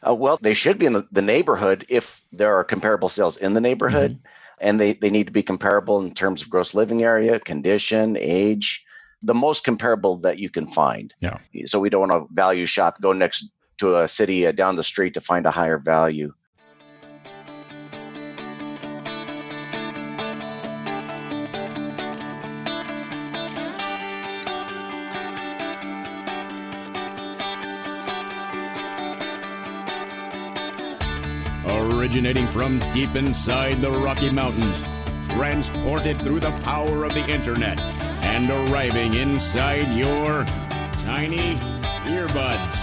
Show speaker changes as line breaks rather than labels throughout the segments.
Well, they should be in the neighborhood if there are comparable sales in the neighborhood. Mm-hmm. And they need to be comparable in terms of gross living area, condition, age, the most comparable that you can find.
Yeah.
So we don't want to value shop, go next to a city down the street to find a higher value.
Originating from deep inside the Rocky Mountains, transported through the power of the internet, and arriving inside your tiny earbuds.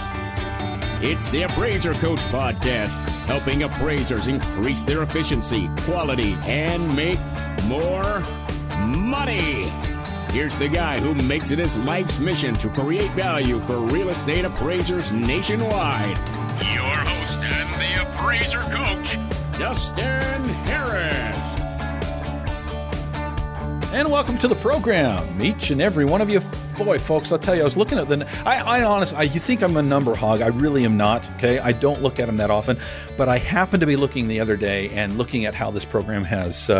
It's the Appraiser Coach Podcast, helping appraisers increase their efficiency, quality, and make more money. Here's the guy who makes it his life's mission to create value for real estate appraisers nationwide. Your host and the Appraiser Coach, Dustin Harris.
And welcome to the program, each and every one of you. Boy, folks, I'll tell you, I was looking at you think I'm a number hog. I really am not, okay? I don't look at them that often, but I happened to be looking the other day and looking at how this program has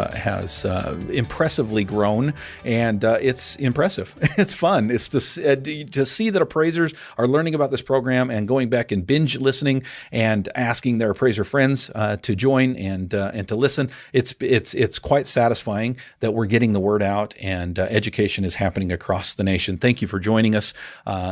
impressively grown, and it's impressive. It's fun. It's to see that appraisers are learning about this program and going back and binge listening and asking their appraiser friends to join and to listen. It's quite satisfying that we're getting the word out and education is happening across the nation. Thank you for joining us,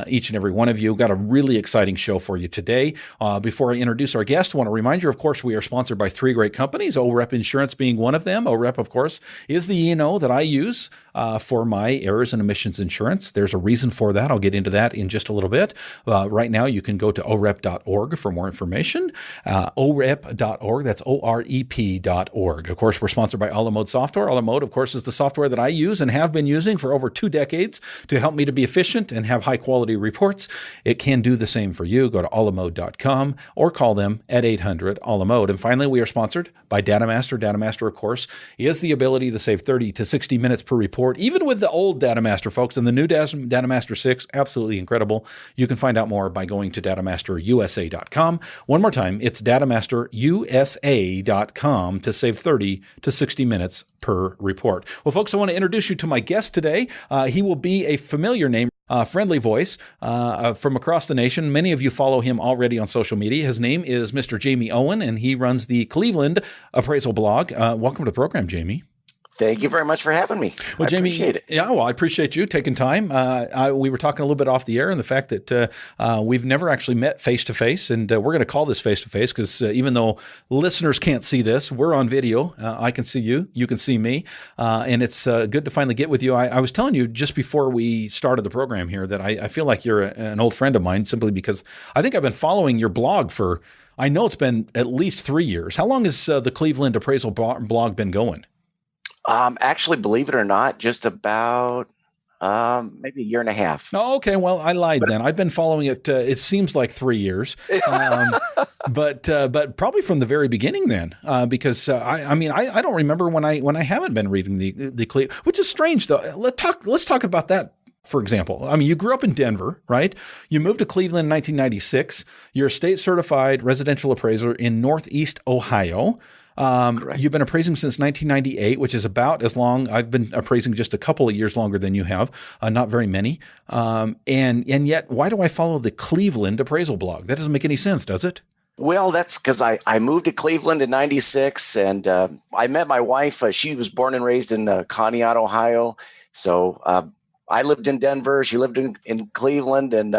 each and every one of you. We've got a really exciting show for you today. Before I introduce our guest, I want to remind you, of course, we are sponsored by three great companies, OREP Insurance being one of them. OREP, of course, is the E&O that I use for my errors and omissions insurance. There's a reason for that. I'll get into that in just a little bit. Right now, you can go to orep.org for more information. orep.org, that's OREP.org. Of course, we're sponsored by Alamode Software. Alamode, of course, is the software that I use and have been using for over 2 decades to help me to be efficient and have high quality reports. It can do the same for you. Go to alamode.com or call them at 800-ALAMODE. And finally, we are sponsored by DataMaster. DataMaster, of course, is the ability to save 30 to 60 minutes per report, even with the old DataMaster, folks. And the new DataMaster 6, absolutely incredible. You can find out more by going to datamasterusa.com. One more time, it's datamasterusa.com to save 30 to 60 minutes per report. Well, folks, I want to introduce you to my guest today. He will be a familiar name, friendly voice from across the nation. Many of you follow him already on social media. His name is Mr. Jamie Owen, and he runs the Cleveland Appraisal blog. Welcome to the program, Jamie.
Thank you very much for having me.
Well, Jamie,
appreciate it.
Yeah, well, I appreciate you taking time. We were talking a little bit off the air and the fact that we've never actually met face to face, and we're going to call this face to face because even though listeners can't see this, we're on video. I can see you, you can see me, and it's good to finally get with you. I was telling you just before we started the program here that I feel like you're an old friend of mine simply because I think I've been following your blog for, I know it's been at least 3 years. How long has the Cleveland Appraisal blog been going?
Actually, believe it or not, just about maybe 1.5 years.
Oh, okay. Well, I lied then. I've been following it. It seems like 3 years, but probably from the very beginning then, because I don't remember when I haven't been reading the which is strange though. Let's talk about that. For example, I mean, you grew up in Denver, right? You moved to Cleveland in 1996. You're a state certified residential appraiser in Northeast Ohio. You've been appraising since 1998, which is about as long. I've been appraising just a couple of years longer than you have, not very many. And yet, why do I follow the Cleveland Appraisal blog? That doesn't make any sense, does it?
Well, that's because I moved to Cleveland in 96, and I met my wife. She was born and raised in Conneaut, Ohio. So I lived in Denver. She lived in Cleveland, and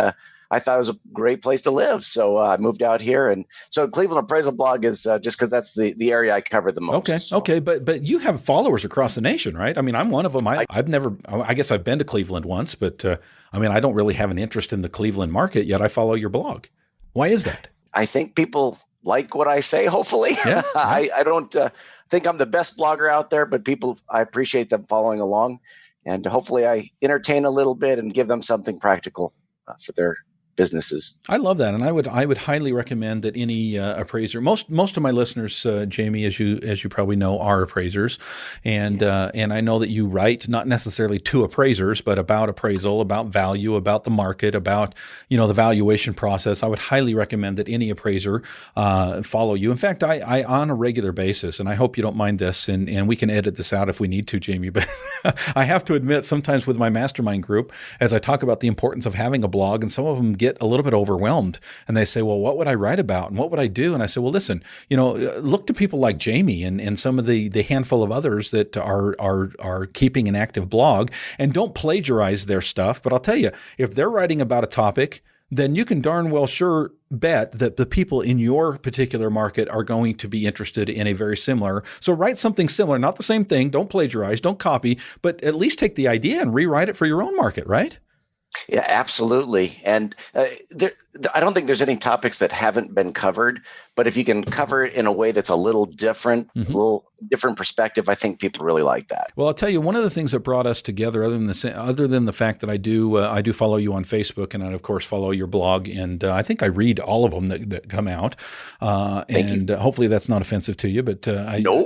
I thought it was a great place to live. So I moved out here. And so Cleveland Appraisal blog is just because that's the area I cover the most.
Okay.
So.
Okay. But you have followers across the nation, right? I mean, I'm one of them. I guess I've been to Cleveland once, but I don't really have an interest in the Cleveland market, yet I follow your blog. Why is that?
I think people like what I say, hopefully.
Yeah.
I don't think I'm the best blogger out there, but I appreciate them following along. And hopefully I entertain a little bit and give them something practical for their businesses.
I love that, and I would highly recommend that any appraiser. Most of my listeners, Jamie, as you probably know, are appraisers, and I know that you write not necessarily to appraisers, but about appraisal, about value, about the market, about the valuation process. I would highly recommend that any appraiser follow you. In fact, I on a regular basis, and I hope you don't mind this, and we can edit this out if we need to, Jamie. But I have to admit, sometimes with my mastermind group, as I talk about the importance of having a blog, and some of them get a little bit overwhelmed, and they say, well, what would I write about and what would I do? And I say, well, listen, look to people like Jamie and some of the handful of others that are keeping an active blog, and don't plagiarize their stuff. But I'll tell you, if they're writing about a topic, then you can darn well sure bet that the people in your particular market are going to be interested in a very similar. So write something similar, not the same thing. Don't plagiarize, don't copy, but at least take the idea and rewrite it for your own market, right?
Yeah, absolutely. And I don't think there's any topics that haven't been covered, but if you can cover it in a way that's a little different, a little different perspective, I think people really like that.
Well, I'll tell you, one of the things that brought us together, other than the fact that I do follow you on Facebook, and I of course follow your blog, and I think I read all of them that come out, and hopefully that's not offensive to you, but
no.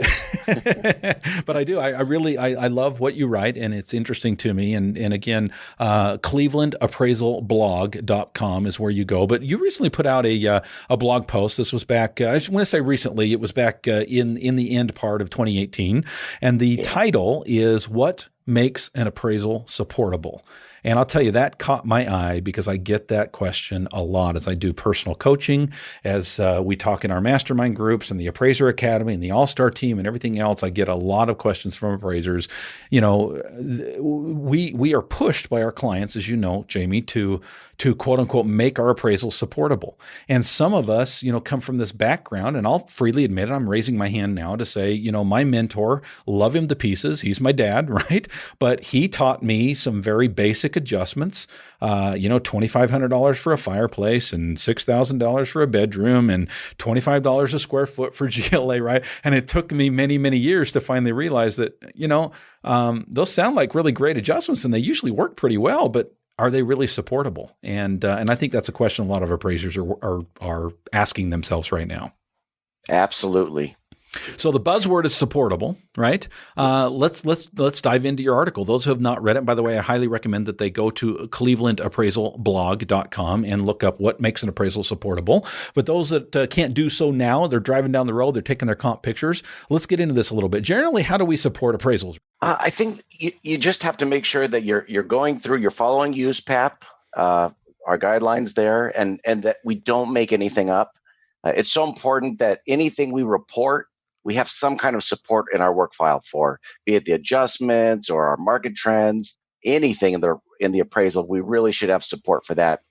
But I do. I really love what you write, and it's interesting to me. And again, ClevelandAppraisalBlog.com is where you go. But you recently put out a blog post. This was back, I just want to say recently, it was back in the end part of 2018. And the title is What Makes an Appraisal Supportable? And I'll tell you, that caught my eye because I get that question a lot as I do personal coaching, as we talk in our mastermind groups and the Appraiser Academy and the All-Star team and everything else. I get a lot of questions from appraisers. We are pushed by our clients, as you know, Jamie, to quote unquote make our appraisal supportable. And some of us, come from this background, and I'll freely admit it, I'm raising my hand now to say, my mentor, love him to pieces. He's my dad, right? But he taught me some very basic adjustments, $2,500 for a fireplace and $6,000 for a bedroom and $25 a square foot for GLA, right? And it took me many, many years to finally realize that, those sound like really great adjustments and they usually work pretty well, but are they really supportable? And I think that's a question a lot of appraisers are asking themselves right now.
Absolutely.
So the buzzword is supportable, right? Let's dive into your article. Those who have not read it, by the way, I highly recommend that they go to ClevelandAppraisalBlog.com and look up what makes an appraisal supportable. But those that can't do so now, they're driving down the road, they're taking their comp pictures. Let's get into this a little bit. Generally, how do we support appraisals?
I think you just have to make sure that you're following USPAP, our guidelines there, and that we don't make anything up. It's so important that anything we report, we have some kind of support in our work file for, be it the adjustments or our market trends, anything in the appraisal. We really should have support for that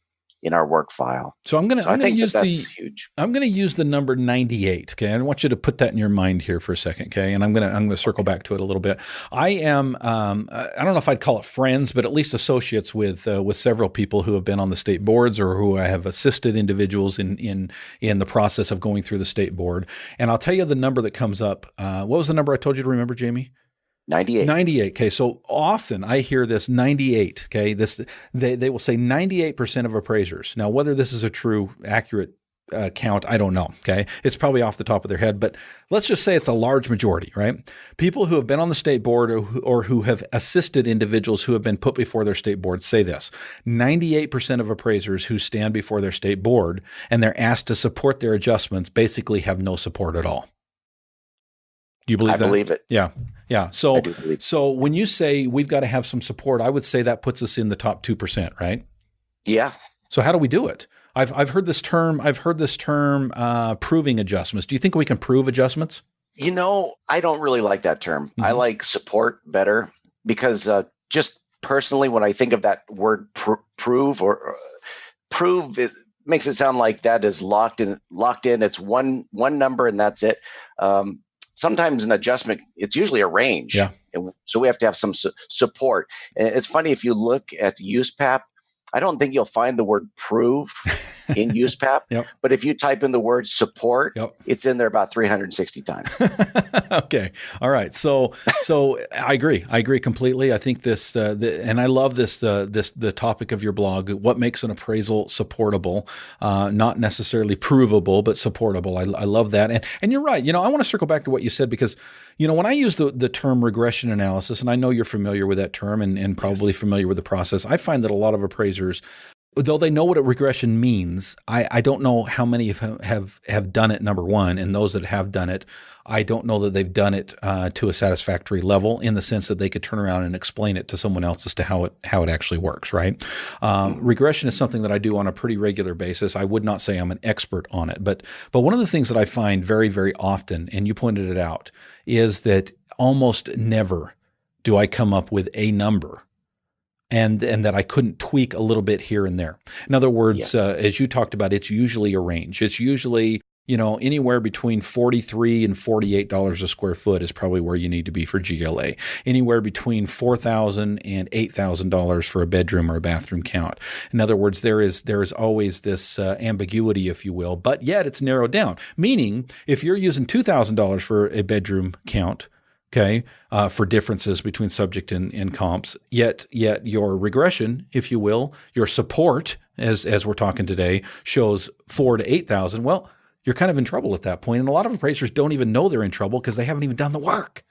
in our work file.
So I'm going to use
huge.
I'm going to use the number 98. Okay, I want you to put that in your mind here for a second. Okay, and I'm going to circle back to it a little bit. I am I don't know if I'd call it friends, but at least associates with several people who have been on the state boards or who I have assisted individuals in the process of going through the state board. And I'll tell you the number that comes up. What was the number I told you to remember, Jamie?
98.
98. Okay. So often I hear this 98. Okay. They will say 98% of appraisers. Now, whether this is a true, accurate count, I don't know. Okay. It's probably off the top of their head, but let's just say it's a large majority, right? People who have been on the state board or who have assisted individuals who have been put before their state board say this: 98% of appraisers who stand before their state board and they're asked to support their adjustments basically have no support at all. Do you believe that?
I believe it.
Yeah. Yeah. So when you say we've got to have some support, I would say that puts us in the top 2%, right?
Yeah.
So how do we do it? I've heard this term. Proving adjustments. Do you think we can prove adjustments?
I don't really like that term. I like support better because just personally, when I think of that word prove or prove, it makes it sound like that is locked in. It's one number and that's it. Sometimes an adjustment, it's usually a range. Yeah. And so we have to have some support. And it's funny, if you look at the USPAP, I don't think you'll find the word prove in USPAP.
Yep.
But if you type in the word support,
Yep.
it's in there about 360 times.
Okay. All right. So I agree. I agree completely. I think this, and I love this, the topic of your blog, what makes an appraisal supportable, not necessarily provable, but supportable. I love that. And you're right. I want to circle back to what you said, because, when I use the term regression analysis, and I know you're familiar with that term and probably familiar with the process, I find that a lot of appraisers, though they know what a regression means, I don't know how many have done it, number one, and those that have done it, I don't know that they've done it to a satisfactory level, in the sense that they could turn around and explain it to someone else as to how it actually works, right? Regression is something that I do on a pretty regular basis. I would not say I'm an expert on it, but one of the things that I find very, very often, and you pointed it out, is that almost never do I come up with a number and that I couldn't tweak a little bit here and there. In other words,
Yes.
As you talked about, it's usually a range. It's usually, anywhere between $43 and $48 a square foot is probably where you need to be for GLA. Anywhere between $4,000 and $8,000 for a bedroom or a bathroom count. In other words, there is always this ambiguity, if you will, but yet it's narrowed down. Meaning, if you're using $2,000 for a bedroom count, okay, for differences between subject and comps, yet your regression, if you will, your support, as we're talking today, shows $4,000 to $8,000. Well, you're kind of in trouble at that point. And a lot of appraisers don't even know they're in trouble because they haven't even done the work.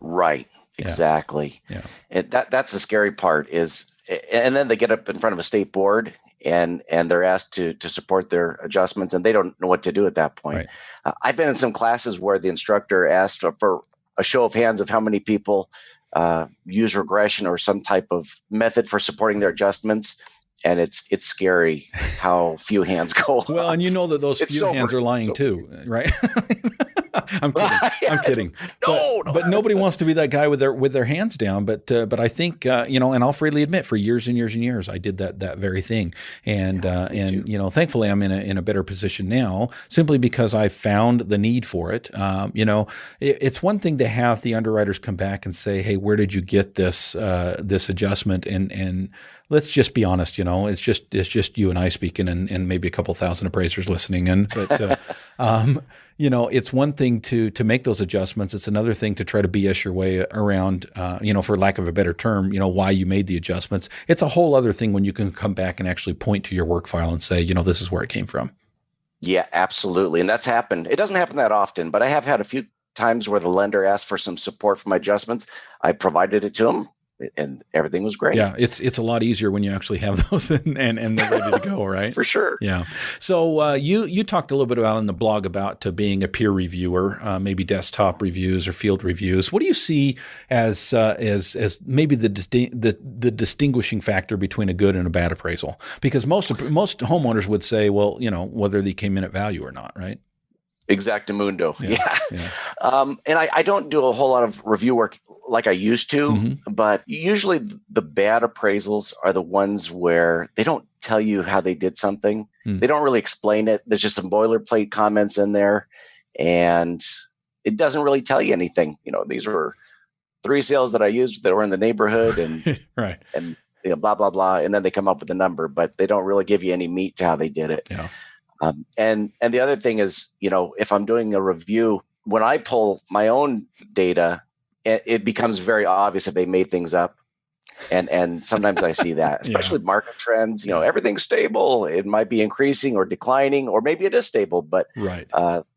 Right.
Yeah.
Exactly.
Yeah.
And that's the scary part is, and then they get up in front of a state board and they're asked to support their adjustments, and they don't know what to do at that point.
Right.
I've been in some classes where the instructor asked for a show of hands of how many people use regression or some type of method for supporting their adjustments. And it's scary how few hands go.
Well, and that those few hands are lying too, right? I'm kidding. I'm kidding. But nobody wants to be that guy with their hands down. But I think and I'll freely admit, for years and years and years, I did that very thing. And thankfully, I'm in a better position now, simply because I found the need for it. It's one thing to have the underwriters come back and say, "Hey, where did you get this adjustment?" And let's just be honest, it's just you and I speaking, and maybe a couple thousand appraisers listening in. But it's one thing to make those adjustments. It's another thing to try to BS your way around, for lack of a better term, why you made the adjustments. It's a whole other thing when you can come back and actually point to your work file and say, this is where it came from.
Yeah, absolutely. And that's happened. It doesn't happen that often, but I have had a few times where the lender asked for some support for my adjustments. I provided it to them, and everything was great.
Yeah, it's a lot easier when you actually have those and they're ready to go, right?
For sure.
Yeah. So you talked a little bit about in the blog about being a peer reviewer, maybe desktop reviews or field reviews. What do you see as maybe the distinguishing factor between a good and a bad appraisal? Because most homeowners would say, well, whether they came in at value or not, right?
Exactamundo.
Yeah.
And I don't do a whole lot of review work like I used to,
Mm-hmm.
but usually the bad appraisals are the ones where they don't tell you how they did something. They don't really explain it. There's just some boilerplate comments in there, and it doesn't really tell you anything. These were 3 sales that I used that were in the neighborhood, and
right,
and blah blah blah, and then they come up with a number, but they don't really give you any meat to how they did it.
Yeah.
And the other thing is, if I'm doing a review, when I pull my own data, it becomes very obvious if they made things up. And sometimes I see that, especially with market trends, everything's stable. It might be increasing or declining, or maybe it is stable, but
right.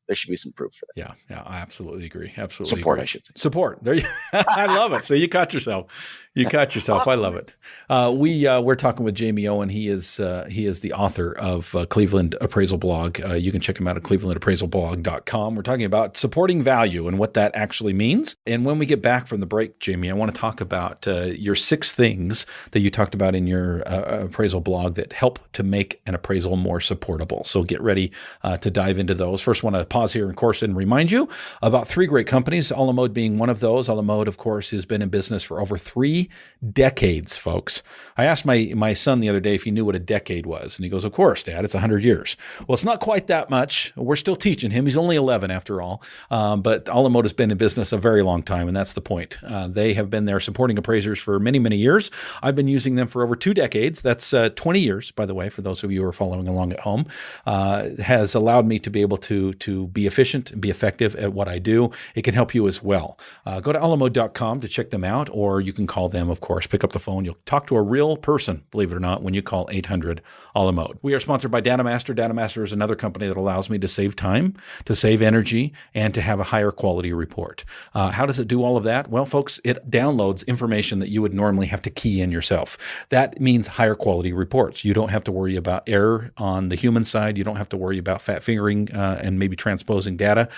There should be some proof for that.
Yeah, I absolutely agree. Absolutely
Support,
agree.
I should say.
Support. There I love it. So you caught yourself. I love it. We're talking with Jamie Owen. He is the author of Cleveland Appraisal Blog. You can check him out at clevelandappraisalblog.com. We're talking about supporting value and what that actually means. And when we get back from the break, Jamie, I want to talk about your 6 things that you talked about in your appraisal blog that help to make an appraisal more supportable. So get ready to dive into those. First, I want to pause here, of course, and remind you about 3 great companies, Alamode being one of those. Alamode, of course, has been in business for over 3 3 decades, folks. I asked my son the other day if he knew what a decade was, and he goes, "Of course, Dad, it's 100 years." Well, it's not quite that much. We're still teaching him. He's only 11 after all, but Alamode has been in business a very long time, and that's the point. They have been there supporting appraisers for many, many years. I've been using them for over 2 decades. That's 20 years, by the way, for those of you who are following along at home. Has allowed me to be able to be efficient and be effective at what I do. It can help you as well. Go to alamode.com to check them out, or you can call them, of course. Pick up the phone. You'll talk to a real person, believe it or not, when you call 800-ALAMODE. We are sponsored by DataMaster. DataMaster is another company that allows me to save time, to save energy, and to have a higher quality report. How does it do all of that? Well, folks, it downloads information that you would normally have to key in yourself. That means higher quality reports. You don't have to worry about error on the human side. You don't have to worry about fat fingering and maybe transposing data.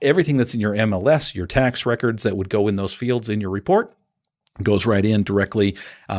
Everything that's in your MLS, your tax records that would go in those fields in your report, goes right in directly.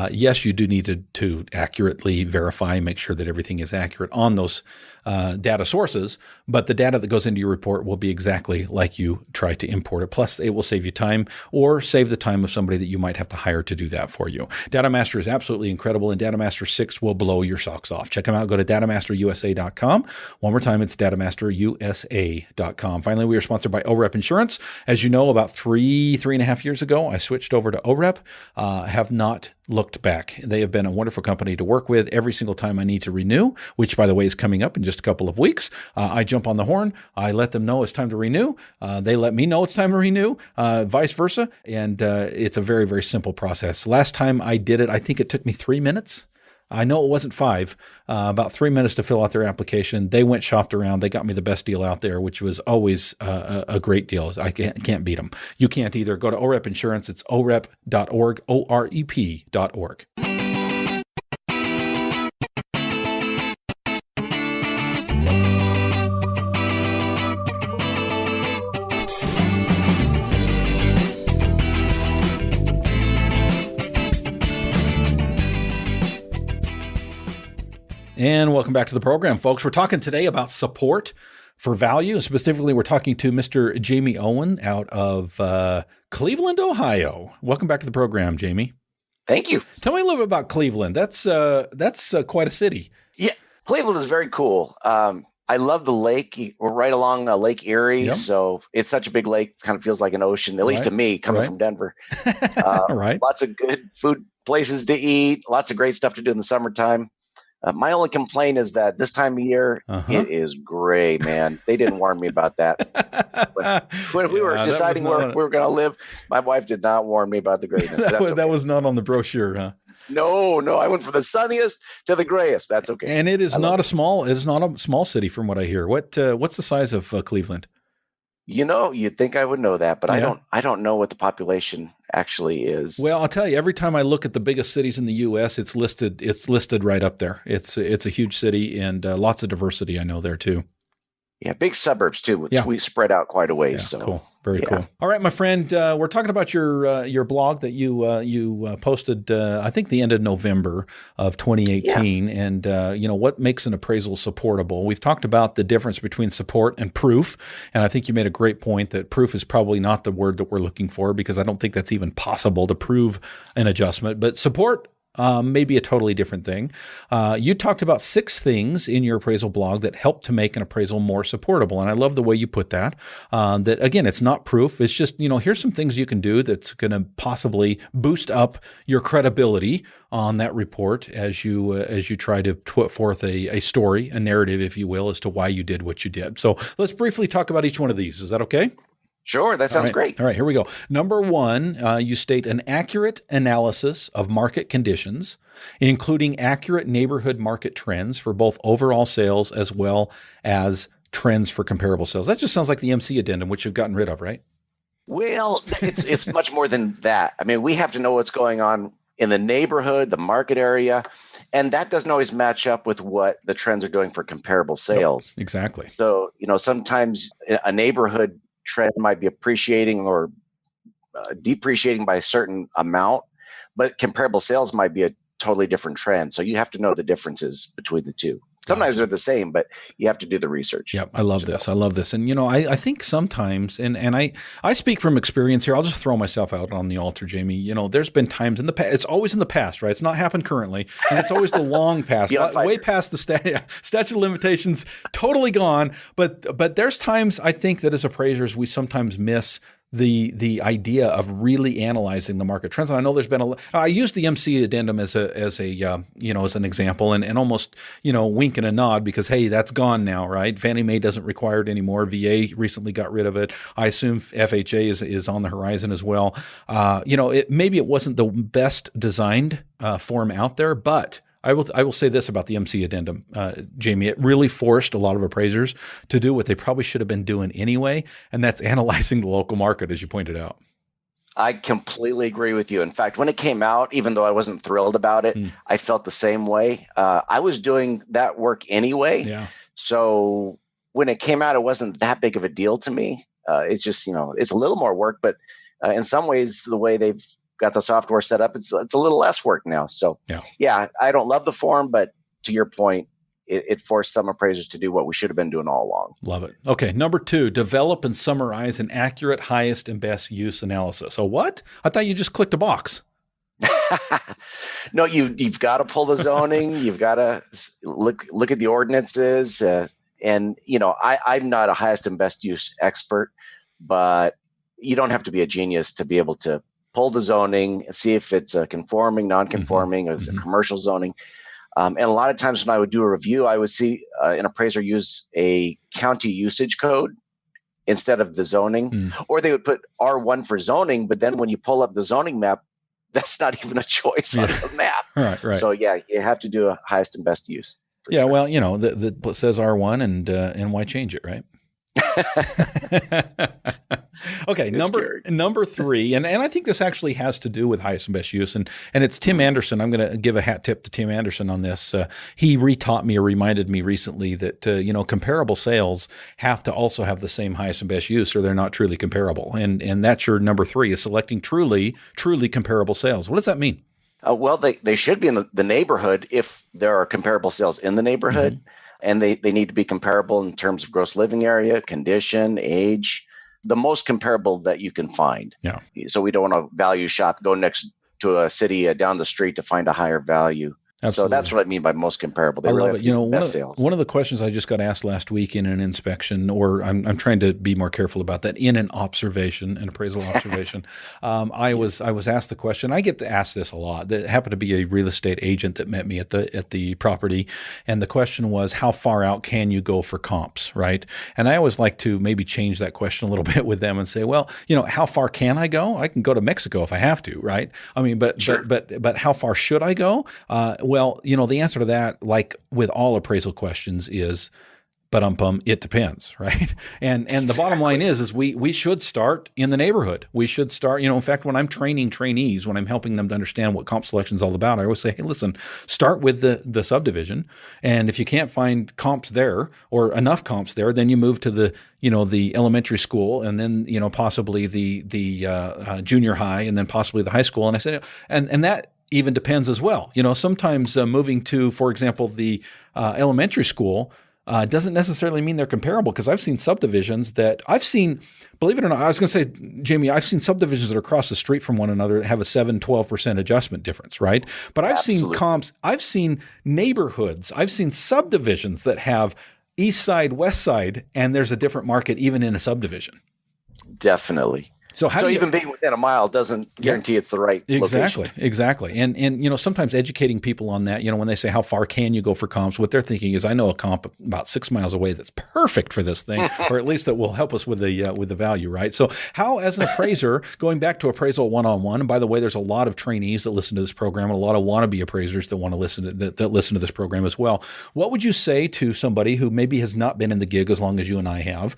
Yes, you do need to accurately verify and make sure that everything is accurate on those data sources, but the data that goes into your report will be exactly like you try to import it. Plus, it will save you time or save the time of somebody that you might have to hire to do that for you. DataMaster is absolutely incredible, and DataMaster 6 will blow your socks off. Check them out. Go to datamasterusa.com. One more time, it's datamasterusa.com. Finally, we are sponsored by OREP Insurance. As you know, about three and a half years ago, I switched over to OREP. Have not looked back. They have been a wonderful company to work with. Every single time I need to renew, which by the way is coming up in just a couple of weeks, I jump on the horn. I let them know it's time to renew. They let me know it's time to renew, vice versa. And it's a very, very simple process. Last time I did it, I think it took me 3 minutes. I know it wasn't 5, about 3 minutes to fill out their application. They went shopped around. They got me the best deal out there, which was always a great deal. I can't beat them. You can't either. Go to OREP Insurance. It's orep.org, OREP.org. And welcome back to the program, folks. We're talking today about support for value. Specifically, we're talking to Mr. Jamie Owen out of Cleveland, Ohio. Welcome back to the program, Jamie.
Thank you.
Tell me a little bit about Cleveland. That's quite a city.
Yeah, Cleveland is very cool. I love the lake. We're right along Lake Erie,
Yep.
So it's such a big lake, kind of feels like an ocean, at least to me, coming from Denver.
Right.
Lots of good food places to eat, lots of great stuff to do in the summertime. My only complaint is that this time of year, it is gray, man. They didn't warn me about that. But when we were deciding where we were going to live, my wife did not warn me about the grayness.
That was not on the brochure, huh?
No, I went from the sunniest to the grayest. That's okay.
And it is not a small city from what I hear. What's the size of Cleveland?
You know, you'd think I would know that, but
Yeah.
I don't know what the population actually is.
Well, I'll tell you, every time I look at the biggest cities in the U.S., it's listed right up there. It's a huge city and lots of diversity. I know there too.
Yeah, big suburbs too.
Yeah.
We spread out quite a ways.
Yeah,
So
cool. Very cool. All right, my friend, we're talking about your blog that you posted, I think the end of November of 2018, and what makes an appraisal supportable. We've talked about the difference between support and proof, and I think you made a great point that proof is probably not the word that we're looking for, because I don't think that's even possible to prove an adjustment, but support maybe a totally different thing. You talked about 6 things in your appraisal blog that help to make an appraisal more supportable. And I love the way you put that. That again, it's not proof. It's just, here's some things you can do that's going to possibly boost up your credibility on that report as you try to put forth a story, a narrative, if you will, as to why you did what you did. So let's briefly talk about each one of these. Is that okay?
Sure, that sounds great.
All right, here we go. Number 1, you state an accurate analysis of market conditions, including accurate neighborhood market trends for both overall sales as well as trends for comparable sales. That just sounds like the MC addendum, which you've gotten rid of, right?
Well, it's much more than that. I mean, we have to know what's going on in the neighborhood, the market area, and that doesn't always match up with what the trends are doing for comparable sales.
Yep, exactly.
So, sometimes a neighborhood trend might be appreciating or depreciating by a certain amount, but comparable sales might be a totally different trend. So you have to know the differences between the two. Sometimes they're the same, but you have to do the research.
Yep. I love this. I love this. And, I think sometimes, and I speak from experience here, I'll just throw myself out on the altar, Jamie. There's been times in the past, it's always in the past, right? It's not happened currently. And it's always the long past, way past the statute of limitations, totally gone. But there's times I think that as appraisers, we sometimes miss the idea of really analyzing the market trends. And I know there's been I used the MC addendum as an example and almost, wink and a nod because, hey, that's gone now, right? Fannie Mae doesn't require it anymore. VA recently got rid of it. I assume FHA is on the horizon as well. Maybe it wasn't the best designed form out there, but I will say this about the MC addendum, Jamie. It really forced a lot of appraisers to do what they probably should have been doing anyway, and that's analyzing the local market, as you pointed out.
I completely agree with you. In fact, when it came out, even though I wasn't thrilled about it, I felt the same way. I was doing that work anyway.
Yeah.
So when it came out, it wasn't that big of a deal to me. It's just, it's a little more work, but in some ways, the way they've got the software set up, it's a little less work now. So yeah, I don't love the form, but to your point, it forced some appraisers to do what we should have been doing all along.
Love it. Okay, number 2, develop and summarize an accurate highest and best use analysis. So what? I thought you just clicked a box.
No, you've got to pull the zoning. You've got to look at the ordinances. And I'm not a highest and best use expert, but you don't have to be a genius to be able to pull the zoning, see if it's conforming, non-conforming, or is it commercial zoning. And a lot of times when I would do a review, I would see an appraiser use a county usage code instead of the zoning, or they would put R1 for zoning, but then when you pull up the zoning map, that's not even a choice on the map.
Right.
So yeah, you have to do a highest and best use.
Yeah, sure. Well, it says R1 and why change it, right? Okay, number 3, and I think this actually has to do with highest and best use, and it's Tim Anderson. I'm going to give a hat tip to Tim Anderson on this. He retaught me or reminded me recently that comparable sales have to also have the same highest and best use, or they're not truly comparable. And that's your number 3 is selecting truly comparable sales. What does that mean?
Well, they should be in the neighborhood if there are comparable sales in the neighborhood. And they need to be comparable in terms of gross living area, condition, age, the most comparable that you can find.
Yeah.
So we don't want to value shop, go next to a city down the street to find a higher value. Absolutely. So that's what I mean by most comparable.
I love it. One of the questions I just got asked last week in an inspection, or I'm trying to be more careful about that, in an appraisal observation, I was asked the question. I get to ask this a lot. That happened to be a real estate agent that met me at the property, and the question was, how far out can you go for comps, right? And I always like to maybe change that question a little bit with them and say, well, how far can I go? I can go to Mexico if I have to, right? I mean, but sure. but how far should I go? Well, the answer to that, like with all appraisal questions, is it depends, right? And the bottom line is we should start in the neighborhood. We should start, in fact, when I'm training trainees, when I'm helping them to understand what comp selection is all about, I always say, hey, listen, start with the subdivision. And if you can't find comps there or enough comps there, then you move to the elementary school, and then, possibly the junior high, and then possibly the high school. And I said, and that even depends as well. Sometimes moving to, for example, the elementary school doesn't necessarily mean they're comparable, because I've seen subdivisions that believe it or not, I was going to say, Jamie, I've seen subdivisions that are across the street from one another that have a 7-12% adjustment difference, right? But I've seen comps, I've seen neighborhoods, I've seen subdivisions that have east side, west side, and there's a different market even in a subdivision.
Definitely. So even being within a mile doesn't guarantee it's the right location.
Exactly. And sometimes educating people on that, when they say how far can you go for comps, what they're thinking is, I know a comp about 6 miles away that's perfect for this thing, or at least that will help us with the value, right? So how, as an appraiser, going back to appraisal 101, and by the way, there's a lot of trainees that listen to this program, and a lot of wannabe appraisers that want to listen to this program as well. What would you say to somebody who maybe has not been in the gig as long as you and I have?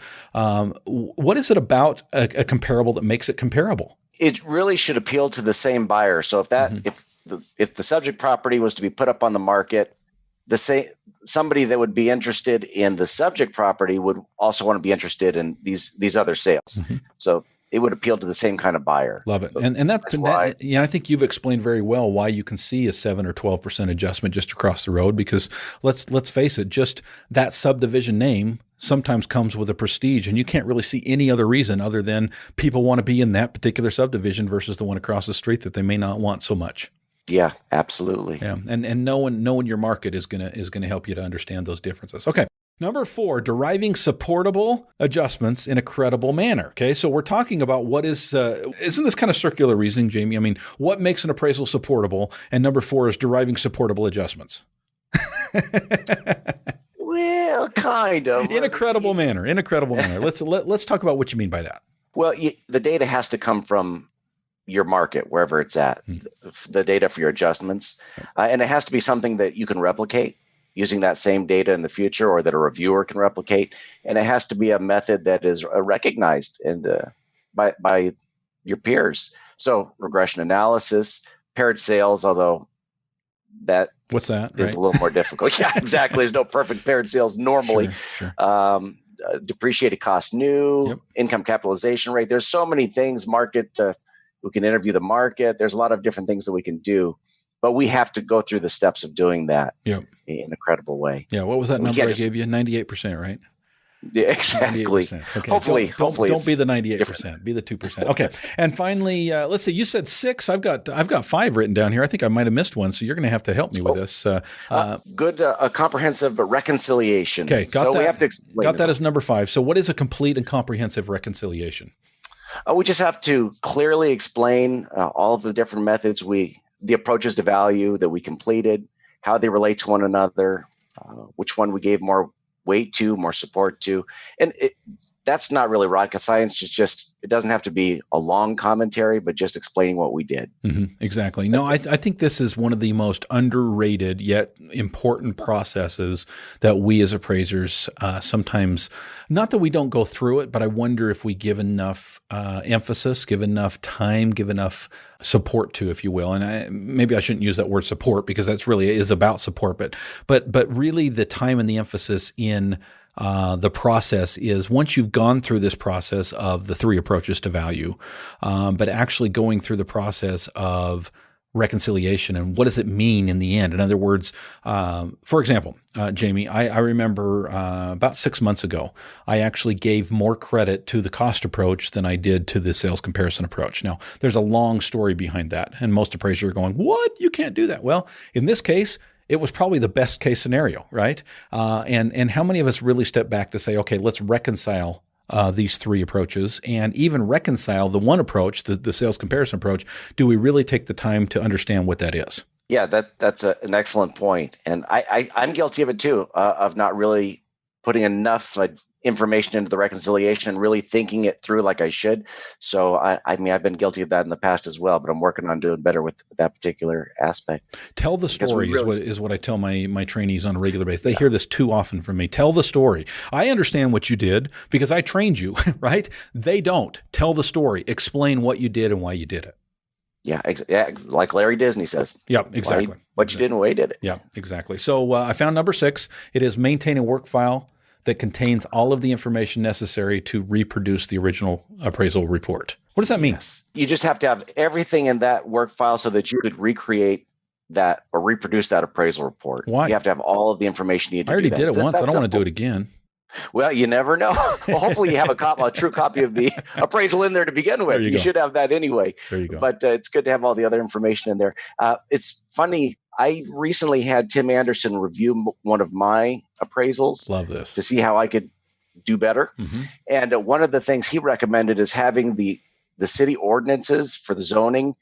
What is it about a comparable that makes it comparable?
It really should appeal to the same buyer. So if the subject property was to be put up on the market, somebody that would be interested in the subject property would also want to be interested in these other sales. So it would appeal to the same kind of buyer.
Love it.
So
And yeah, I think you've explained very well why you can see a 7 or 12% adjustment just across the road, because let's face it, just that subdivision name sometimes comes with a prestige, and you can't really see any other reason other than people want to be in that particular subdivision versus the one across the street that they may not want so much.
Yeah, absolutely.
Yeah. And knowing your market is gonna help you to understand those differences. Okay. Number 4, deriving supportable adjustments in a credible manner. Okay, so we're talking about what isn't this kind of circular reasoning, Jamie? I mean, what makes an appraisal supportable? And number 4 is deriving supportable adjustments.
Well, kind of.
In a credible manner. Let's talk about what you mean by that.
Well, the data has to come from your market, wherever it's at, the data for your adjustments. And it has to be something that you can replicate using that same data in the future, or that a reviewer can replicate. And it has to be a method that is recognized and by your peers. So regression analysis, paired sales, although
what's that
is a little more difficult. Yeah, exactly. There's no perfect paired sales normally.
Sure.
Depreciated cost new,
Yep.
Income capitalization rate. There's so many things. Market, we can interview the market. There's a lot of different things that we can do, but we have to go through the steps of doing that in a credible way.
Yeah. What was that number I gave you? 98%, right?
Yeah, exactly.
98%. Okay.
Hopefully,
don't be the 98%. Be the 2%. Okay. And finally, let's see. You said 6. I've got 5 written down here. I think I might have missed one, so you're going to have to help me with this.
Good, a comprehensive reconciliation.
Okay,
so we have to
got that as number 5. So, what is a complete and comprehensive reconciliation?
We just have to clearly explain all of the different methods the approaches to value that we completed, how they relate to one another, which one we gave more weight to, more support to. And that's not really rocket science. Just it doesn't have to be a long commentary, but just explaining what we did.
Mm-hmm, exactly. No, I think this is one of the most underrated yet important processes that we as appraisers sometimes, not that we don't go through it, but I wonder if we give enough emphasis, give enough time, give enough support to, if you will. And maybe I shouldn't use that word support, because that's really is about support, but really the time and the emphasis in the process is, once you've gone through this process of the 3 approaches to value, but actually going through the process of reconciliation and what does it mean in the end? In other words, for example, Jamie, I remember about 6 months ago, I actually gave more credit to the cost approach than I did to the sales comparison approach. Now, there's a long story behind that, and most appraisers are going, "What? You can't do that." Well, in this case, it was probably the best case scenario, right? And how many of us really step back to say, okay, let's reconcile these 3 approaches, and even reconcile the one approach, the sales comparison approach? Do we really take the time to understand what that is?
Yeah, that's an excellent point. And I'm guilty of it too, of not really putting enough information into the reconciliation and really thinking it through like I should. So I mean, I've been guilty of that in the past as well, but I'm working on doing better with that particular aspect.
Tell the story is what I tell my trainees on a regular basis. They hear this too often from me. Tell the story. I understand what you did because I trained you, right? They don't. Tell the story. Explain what you did and why you did it.
Yeah, like Larry Disney says.
Yep, exactly.
What you did and why you did it.
Yeah, exactly. So I found number 6. It is maintain a work file that contains all of the information necessary to reproduce the original appraisal report. What does that mean?
Yes. You just have to have everything in that work file so that you could recreate that or reproduce that appraisal report.
Why?
You have to have all of the information you need to
I already
do
did
that.
it once. I don't want to
simple.
do it again.
Well, you never know. Well, hopefully you have a true copy of the appraisal in there to begin with. You should have that anyway.
There you go.
But it's good to have all the other information in there. It's funny. I recently had Tim Anderson review one of my appraisals.
Love this.
To see how I could do better.
Mm-hmm.
And one of the things he recommended is having the city ordinances for the zoning,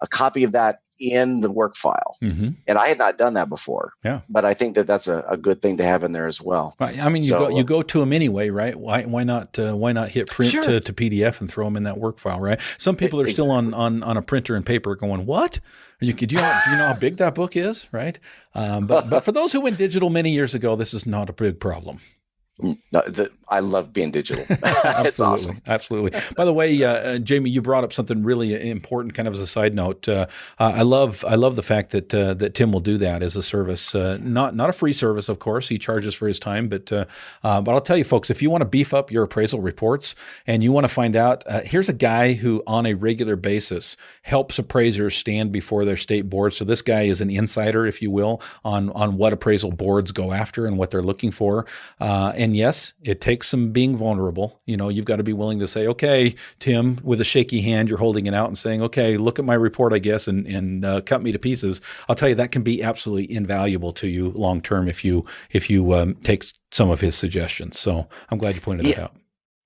a copy of that in the work file.
Mm-hmm.
And I had not done that before.
Yeah.
But I think that's a good thing to have in there as well.
I mean, you go to them anyway, right? Why not hit print
Sure.
to PDF and throw them in that work file, right? Some people are still on a printer and paper going, what? Do you know how big that book is, right? But for those who went digital many years ago, this is not a big problem.
No, I love being digital. It's
Absolutely.
awesome.
Absolutely. By the way, Jamie, you brought up something really important, kind of as a side note. I love the fact that that Tim will do that as a service, not a free service, of course. He charges for his time, but I'll tell you, folks, if you want to beef up your appraisal reports and you want to find out, here's a guy who, on a regular basis, helps appraisers stand before their state boards. So this guy is an insider, if you will, on what appraisal boards go after and what they're looking for. And yes, it takes some being vulnerable. You've got to be willing to say, okay, Tim, with a shaky hand, you're holding it out and saying, okay, look at my report, I guess, and cut me to pieces. I'll tell you, that can be absolutely invaluable to you long term if you take some of his suggestions. So I'm glad you pointed that out.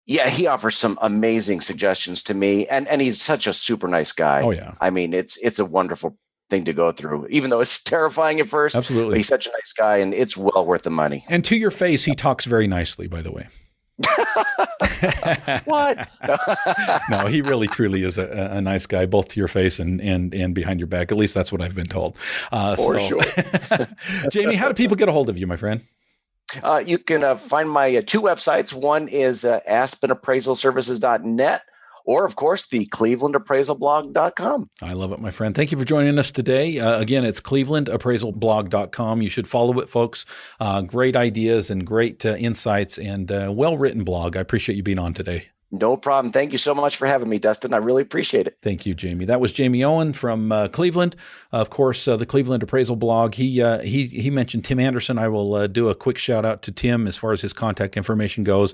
Yeah, he offers some amazing suggestions to me, and he's such a super nice guy.
Oh yeah,
I mean, it's a wonderful thing to go through, even though it's terrifying at first.
Absolutely.
But he's such a nice guy, and it's well worth the money.
And to your face, he talks very nicely, by the way.
What?
No, he really truly is a nice guy, both to your face and behind your back. At least that's what I've been told.
For sure.
Jamie, how do people get a hold of you, my friend?
You can find my two websites. One is aspenappraisalservices.net, or, of course, the clevelandappraisalblog.com.
I love it, my friend. Thank you for joining us today. Again, it's clevelandappraisalblog.com. You should follow it, folks. Great ideas and great insights and well-written blog. I appreciate you being on today.
No problem. Thank you so much for having me, Dustin. I really appreciate it.
Thank you, Jamie. That was Jamie Owen from Cleveland. Of course, the Cleveland Appraisal blog. He mentioned Tim Anderson. I will do a quick shout out to Tim as far as his contact information goes.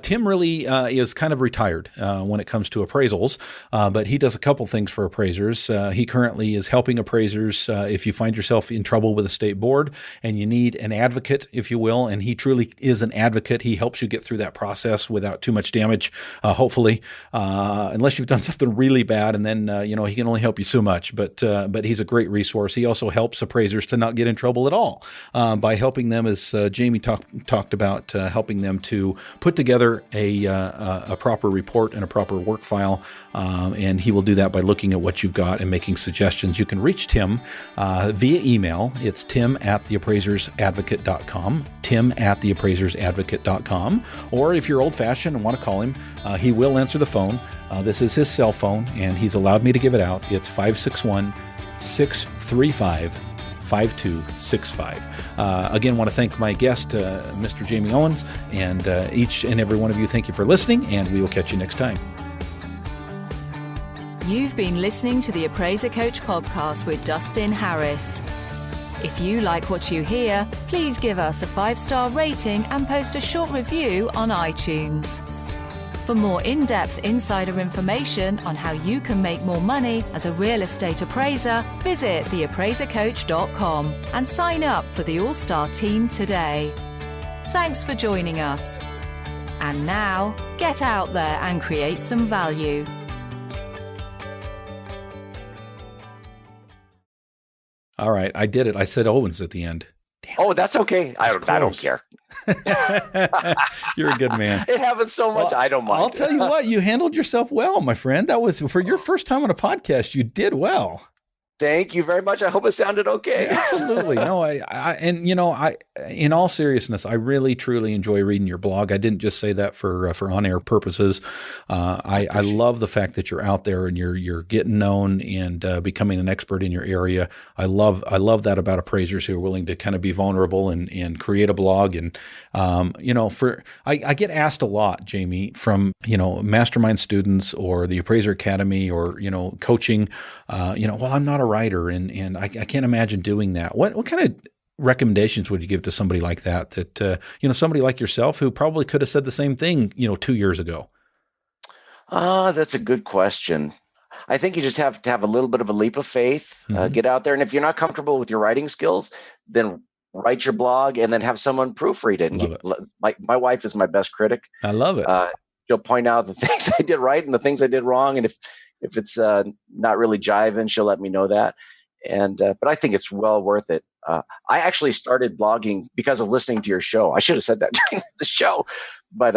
Tim really is kind of retired when it comes to appraisals, but he does a couple things for appraisers. He currently is helping appraisers if you find yourself in trouble with a state board and you need an advocate, if you will, and he truly is an advocate. He helps you get through that process without too much damage. Hopefully, unless you've done something really bad, and then he can only help you so much. But he's a great resource. He also helps appraisers to not get in trouble at all by helping them, as Jamie talked about, helping them to put together a proper report and a proper work file. And he will do that by looking at what you've got and making suggestions. You can reach Tim via email. It's tim@theappraisersadvocate.com. tim@theappraisersadvocate.com. Or if you're old-fashioned and want to call him, he will answer the phone. This is his cell phone, and he's allowed me to give it out. It's 561-635-5265. Again, want to thank my guest, Mr. Jamie Owens, and each and every one of you, thank you for listening, and we will catch you next time.
You've been listening to the Appraiser Coach podcast with Dustin Harris. If you like what you hear, please give us a 5-star rating and post a short review on iTunes. For more in-depth insider information on how you can make more money as a real estate appraiser, visit theappraisercoach.com and sign up for the All-Star team today. Thanks for joining us. And now, get out there and create some value.
All right, I did it. I said Owens at the end.
Damn. Oh, that's okay. I don't care.
You're a good man.
It happens so much. Well, I don't mind.
I'll tell you what, you handled yourself well, my friend. That was for your first time on a podcast. You did well.
Thank you very much. I hope it sounded okay.
Absolutely. No, I in all seriousness, I really, truly enjoy reading your blog. I didn't just say that for on-air purposes. I love the fact that you're out there and you're getting known and becoming an expert in your area. I love that about appraisers who are willing to kind of be vulnerable and create a blog. And, I get asked a lot, Jamie, from, mastermind students or the Appraiser Academy or, coaching, well, I'm not a writer and I can't imagine doing that. What kind of recommendations would you give to somebody like that, somebody like yourself who probably could have said the same thing, 2 years ago?
That's a good question. I think you just have to have a little bit of a leap of faith, get out there. And if you're not comfortable with your writing skills, then write your blog and then have someone proofread it. My wife is my best critic.
I love it.
She'll point out the things I did right and the things I did wrong. And if it's not really jiving, she'll let me know that. And but I think it's well worth it. I actually started blogging because of listening to your show. I should have said that during the show, but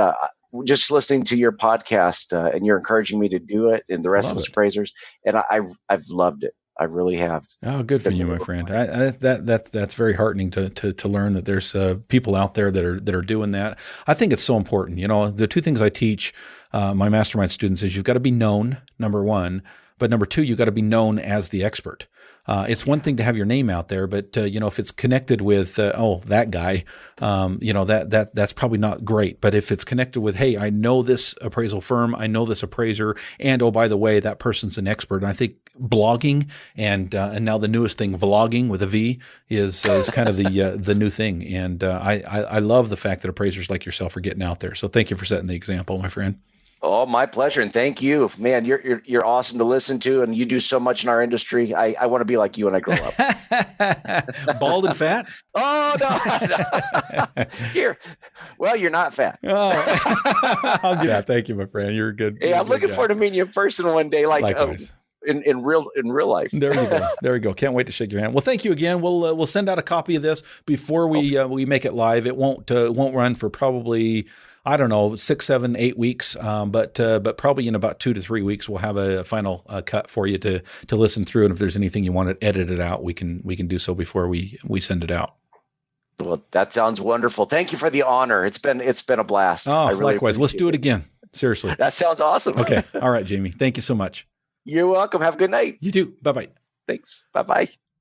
just listening to your podcast and you're encouraging me to do it and the rest of the appraisers. And I've loved it. I really have.
Oh, good for you, my friend. That's very heartening to learn that there's people out there that are doing that. I think it's so important. The two things I teach my mastermind students is you've got to be known, number one, but number two, you've got to be known as the expert. It's one thing to have your name out there, but if it's connected with that guy, that's probably not great. But if it's connected with, hey, I know this appraisal firm, I know this appraiser, and oh, by the way, that person's an expert. And I think blogging and now the newest thing, vlogging with a V, is kind of the new thing. And I love the fact that appraisers like yourself are getting out there. So thank you for setting the example, my friend.
Oh, my pleasure. And thank you, man. You're awesome to listen to, and you do so much in our industry. I want to be like you when I grow up.
Bald and fat?
Oh, no. You're not fat.
Oh, I'll get that. Thank you, my friend. You're good.
Hey, I'm looking forward to meeting you in person one day.
Likewise.
In real life.
There you go. There you go. Can't wait to shake your hand. Well, thank you again. We'll send out a copy of this before we make it live. It won't run for probably, I don't know, 6, 7, 8 weeks. But probably in about 2 to 3 weeks, we'll have a final cut for you to listen through. And if there's anything you want to edit it out, we can do so before we send it out.
Well, that sounds wonderful. Thank you for the honor. It's been a blast.
Oh, likewise. Let's do it again. Seriously.
That sounds awesome.
Okay. All right, Jamie. Thank you so much.
You're welcome. Have a good night.
You too. Bye-bye.
Thanks. Bye-bye.